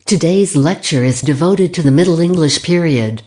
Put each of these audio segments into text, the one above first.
Today's lecture is devoted to the Middle English period.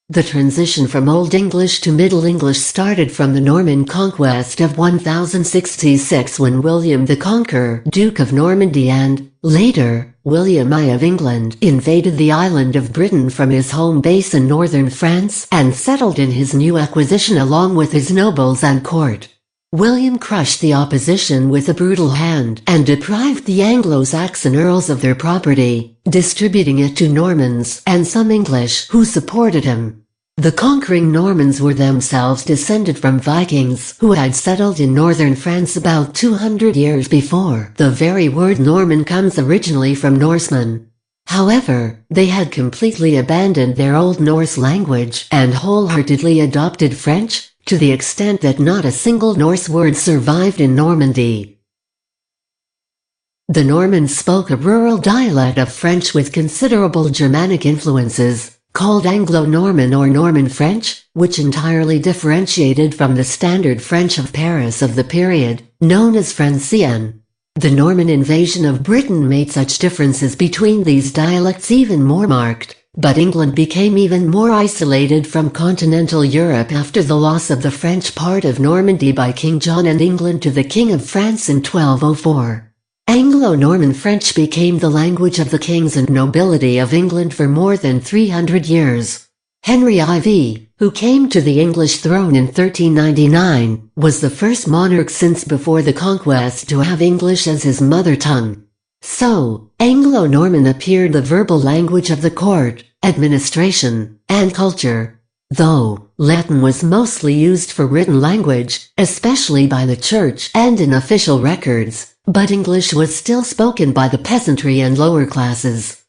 The transition from Old English to Middle English started from the Norman conquest of 1066 when William the Conqueror, Duke of Normandy and, later, William I of England invaded the island of Britain from his home base in northern France and settled in his new acquisition along with his nobles and court. William crushed the opposition with a brutal hand and deprived the Anglo-Saxon earls of their property, distributing it to Normans and some English who supported him. The conquering Normans were themselves descended from Vikings who had settled in northern France about 200 years before. The very word Norman comes originally from Norseman. However, they had completely abandoned their Old Norse language and wholeheartedly adopted French, to the extent that not a single Norse word survived in Normandy. The Normans spoke a rural dialect of French with considerable Germanic influences, called Anglo-Norman or Norman French, which entirely differentiated from the standard French of Paris of the period, known as Francian. The Norman invasion of Britain made such differences between these dialects even more marked. But England became even more isolated from continental Europe after the loss of the French part of Normandy by King John and England to the King of France in 1204. Anglo-Norman French became the language of the kings and nobility of England for more than 300 years. Henry IV, who came to the English throne in 1399, was the first monarch since before the conquest to have English as his mother tongue. So, Anglo-Norman appeared the verbal language of the court, administration, and culture. Though, Latin was mostly used for written language, especially by the church and in official records, but English was still spoken by the peasantry and lower classes.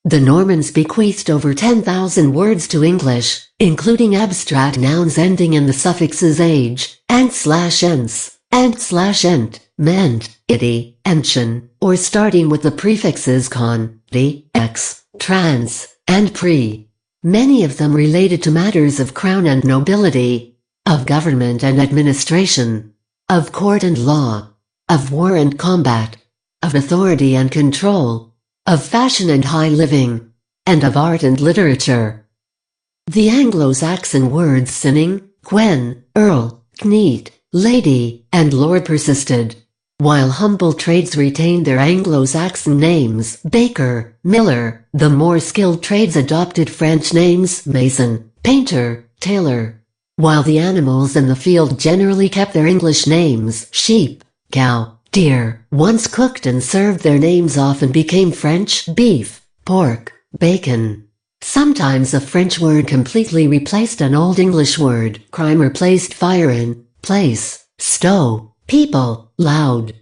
The Normans bequeathed over 10,000 words to English, including abstract nouns ending in the suffixes age, and/ens, and/ent, ment, ity, ention, or starting with the prefixes con, di, ex, trans, and pre. Many of them related to matters of crown and nobility, of government and administration, of court and law, of war and combat, of authority and control, of fashion and high living, and of art and literature. The Anglo-Saxon words sinning, quen, earl, kneet, lady, and lord persisted, while humble trades retained their Anglo-Saxon names, baker, miller. The more skilled trades adopted French names, mason, painter, tailor, while the animals in the field generally kept their English names, sheep, cow, deer. Once cooked and served, their names often became French, beef, pork, bacon. Sometimes a French word completely replaced an Old English word. Crime replaced fire in place, stow, people, loud.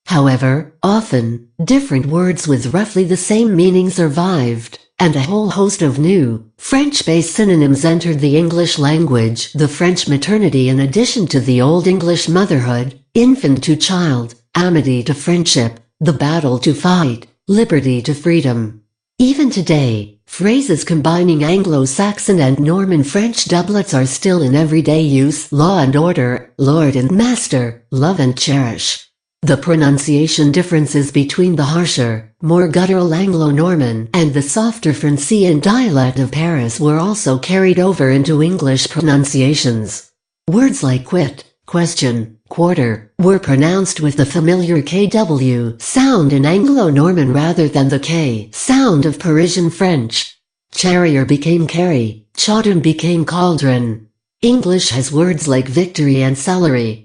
However, often, different words with roughly the same meaning survived, and a whole host of new, French-based synonyms entered the English language. The French maternity, in addition to the Old English motherhood, infant to child, amity to friendship, the battle to fight, liberty to freedom. Even today, phrases combining Anglo-Saxon and Norman French doublets are still in everyday use: law and order, lord and master, love and cherish. The pronunciation differences between the harsher, more guttural Anglo-Norman and the softer Francian dialect of Paris were also carried over into English pronunciations. Words like quit, question, quarter, were pronounced with the familiar KW sound in Anglo-Norman rather than the K sound of Parisian French. Charrier became carry, chaudron became cauldron. English has words like victory and celery.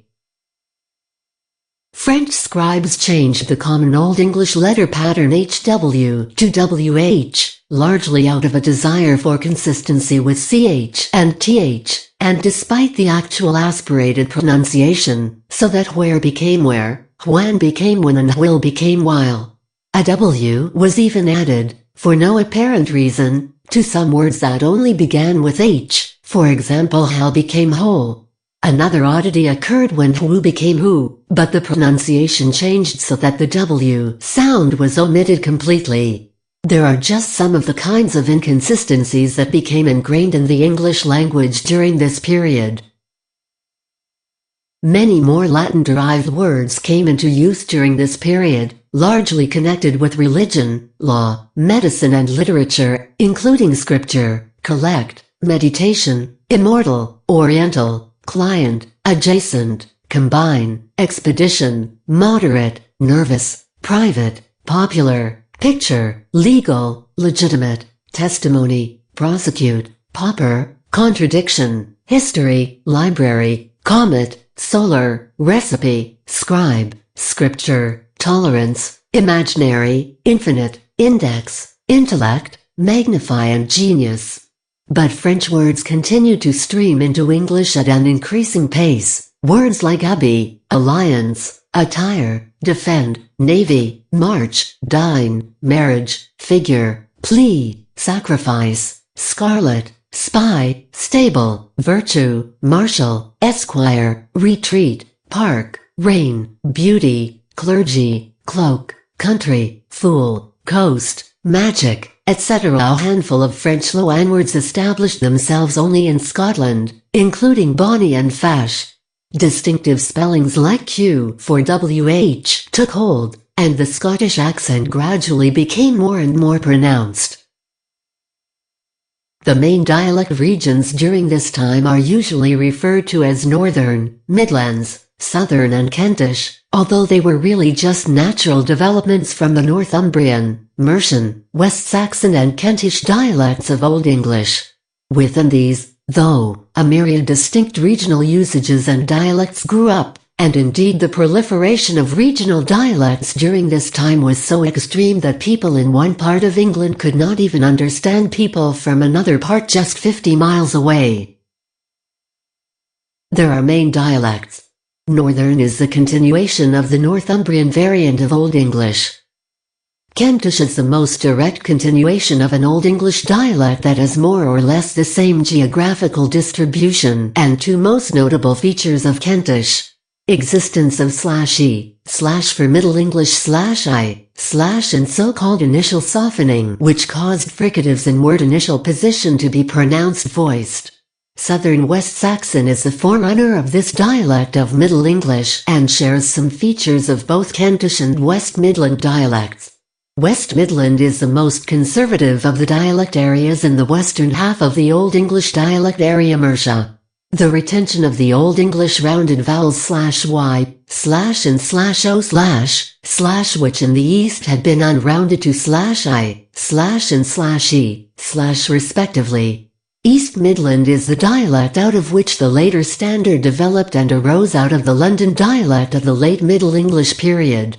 French scribes changed the common Old English letter pattern HW to WH, largely out of a desire for consistency with CH and TH, and despite the actual aspirated pronunciation, so that where became where, when became when, and will became while. A W was even added, for no apparent reason, to some words that only began with H, for example hell became whole. Another oddity occurred when who became who, but the pronunciation changed so that the W sound was omitted completely. There are just some of the kinds of inconsistencies that became ingrained in the English language during this period. Many more Latin-derived words came into use during this period, largely connected with religion, law, medicine and literature, including scripture, collect, meditation, immortal, oriental, client, adjacent, combine, expedition, moderate, nervous, private, popular, picture, legal, legitimate, testimony, prosecute, pauper, contradiction, history, library, comet, solar, recipe, scribe, scripture, tolerance, imaginary, infinite, index, intellect, magnify and genius. But French words continued to stream into English at an increasing pace. Words like abbey, alliance, attire, defend, navy, march, dine, marriage, figure, plea, sacrifice, scarlet, spy, stable, virtue, marshal, esquire, retreat, park, reign, beauty, clergy, cloak, country, fool, coast, magic, etc. A handful of French loanwords established themselves only in Scotland, including bonny and fash. Distinctive spellings like Q for WH took hold, and the Scottish accent gradually became more and more pronounced. The main dialect regions during this time are usually referred to as Northern, Midlands, Southern and Kentish, although they were really just natural developments from the Northumbrian, Mercian, West Saxon and Kentish dialects of Old English. Within these, though, a myriad distinct regional usages and dialects grew up, and indeed the proliferation of regional dialects during this time was so extreme that people in one part of England could not even understand people from another part just 50 miles away. There are main dialects. Northern is the continuation of the Northumbrian variant of Old English. Kentish is the most direct continuation of an Old English dialect that has more or less the same geographical distribution and two most notable features of Kentish. Existence of /e, / for Middle English /I, / and so-called initial softening which caused fricatives in word initial position to be pronounced voiced. Southern West Saxon is the forerunner of this dialect of Middle English and shares some features of both Kentish and West Midland dialects. West Midland is the most conservative of the dialect areas in the western half of the Old English dialect area Mercia. The retention of the Old English rounded vowels /y, / and /o/, which in the East had been unrounded to /i, / and /e, / respectively. East Midland is the dialect out of which the later standard developed and arose out of the London dialect of the late Middle English period.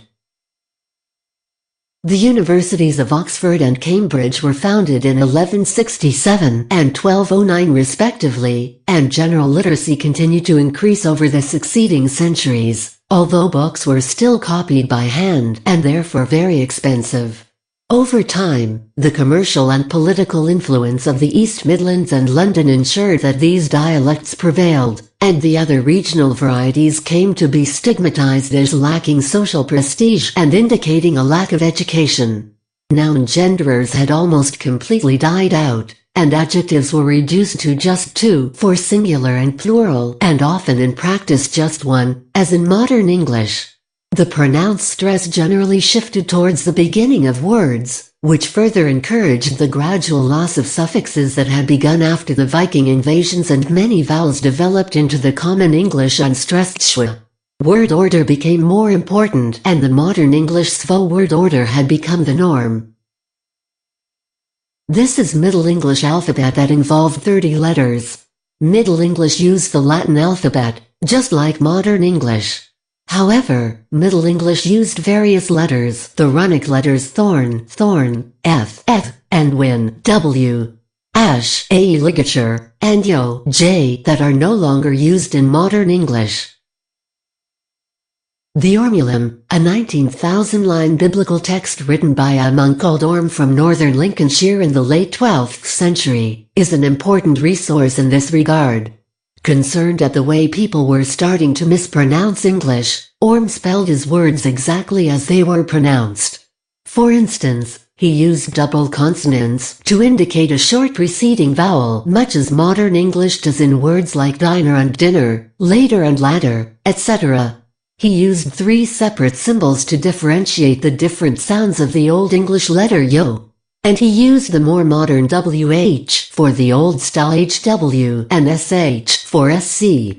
The universities of Oxford and Cambridge were founded in 1167 and 1209 respectively, and general literacy continued to increase over the succeeding centuries, although books were still copied by hand and therefore very expensive. Over time, the commercial and political influence of the East Midlands and London ensured that these dialects prevailed, and the other regional varieties came to be stigmatized as lacking social prestige and indicating a lack of education. Noun genderers had almost completely died out, and adjectives were reduced to just two for singular and plural, and often in practice just one, as in modern English. The pronounced stress generally shifted towards the beginning of words, which further encouraged the gradual loss of suffixes that had begun after the Viking invasions, and many vowels developed into the common English unstressed schwa. Word order became more important, and the modern English SVO word order had become the norm. This is Middle English alphabet that involved 30 letters. Middle English used the Latin alphabet, just like modern English. However, Middle English used various letters, the runic letters thorn, f, and win, w, ash, a ligature, and yo, j, that are no longer used in modern English. The Ormulum, a 19,000-line biblical text written by a monk called Orm from northern Lincolnshire in the late 12th century, is an important resource in this regard. Concerned at the way people were starting to mispronounce English, Orm spelled his words exactly as they were pronounced. For instance, He used double consonants to indicate a short preceding vowel, much as modern English does in words like diner and dinner, later and latter, etc. He used 3 separate symbols to differentiate the different sounds of the Old English letter yo. And he used the more modern WH for the old-style HW and SH for SC.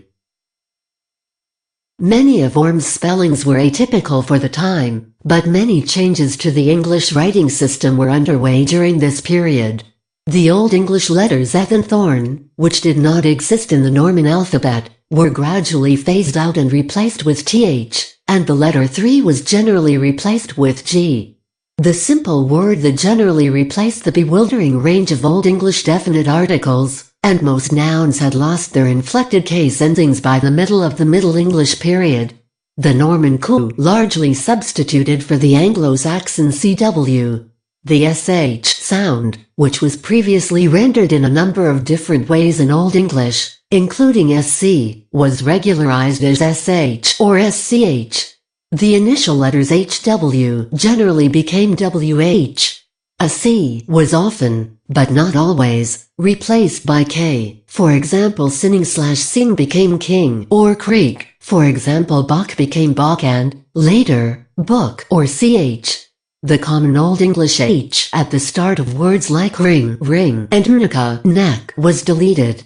Many of Orm's spellings were atypical for the time, but many changes to the English writing system were underway during this period. The Old English letters eth and thorn, which did not exist in the Norman alphabet, were gradually phased out and replaced with th, and the letter 3 was generally replaced with g. The simple word that generally replaced the bewildering range of Old English definite articles, and most nouns had lost their inflected case endings by the middle of the Middle English period. The Norman coup largely substituted for the Anglo-Saxon cw. The sh sound, which was previously rendered in a number of different ways in Old English, including sc, was regularized as sh or sch. The initial letters hw generally became wh. A c was often, but not always, replaced by k. For example, sinning/sing became king or creek. For example, bach became bach and, later, book or ch. The common Old English h at the start of words like ring and neck was deleted.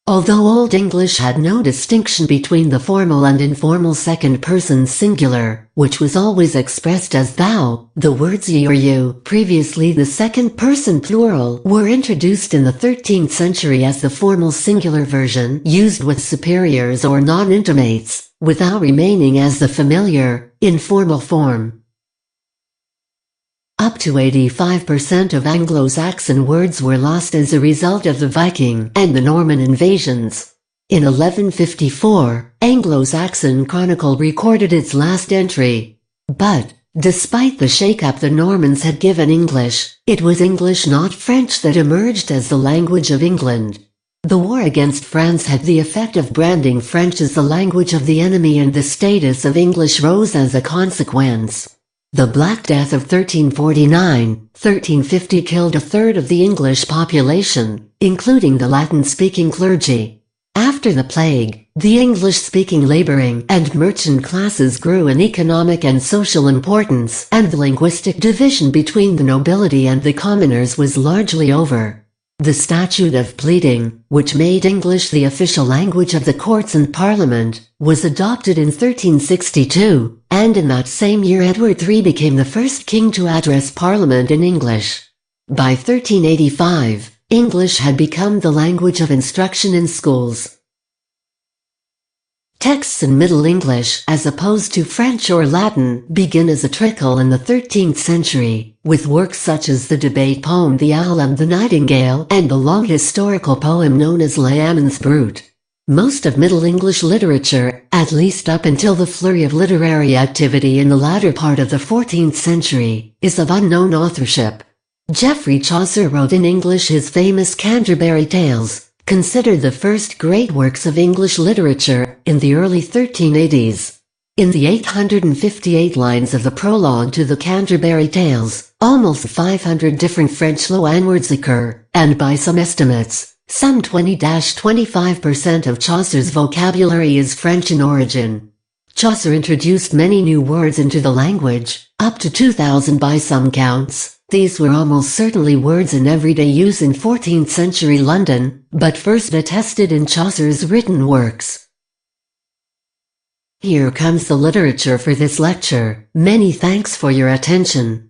Although Old English had no distinction between the formal and informal second-person singular, which was always expressed as thou, the words ye or you, previously the second-person plural, were introduced in the 13th century as the formal singular version used with superiors or non-intimates, without remaining as the familiar, informal form. Up to 85% of Anglo-Saxon words were lost as a result of the Viking and the Norman invasions. In 1154, Anglo-Saxon Chronicle recorded its last entry. But, despite the shake-up the Normans had given English, it was English not French that emerged as the language of England. The war against France had the effect of branding French as the language of the enemy, and the status of English rose as a consequence. The Black Death of 1349-1350 killed a third of the English population, including the Latin-speaking clergy. After the plague, the English-speaking laboring and merchant classes grew in economic and social importance, and the linguistic division between the nobility and the commoners was largely over. The Statute of Pleading, which made English the official language of the courts and parliament, was adopted in 1362, and in that same year Edward III became the first king to address parliament in English. By 1385, English had become the language of instruction in schools. Texts in Middle English, as opposed to French or Latin, begin as a trickle in the 13th century, with works such as the debate poem The Owl and the Nightingale and the long historical poem known as Les Amants Brut. Most of Middle English literature, at least up until the flurry of literary activity in the latter part of the 14th century, is of unknown authorship. Geoffrey Chaucer wrote in English his famous Canterbury Tales, considered the first great works of English literature, in the early 1380s. In the 858 lines of the prologue to the Canterbury Tales, almost 500 different French loanwords occur, and by some estimates, some 20–25% of Chaucer's vocabulary is French in origin. Chaucer introduced many new words into the language, up to 2,000 by some counts. These were almost certainly words in everyday use in 14th century London, but first attested in Chaucer's written works. Here comes the literature for this lecture. Many thanks for your attention.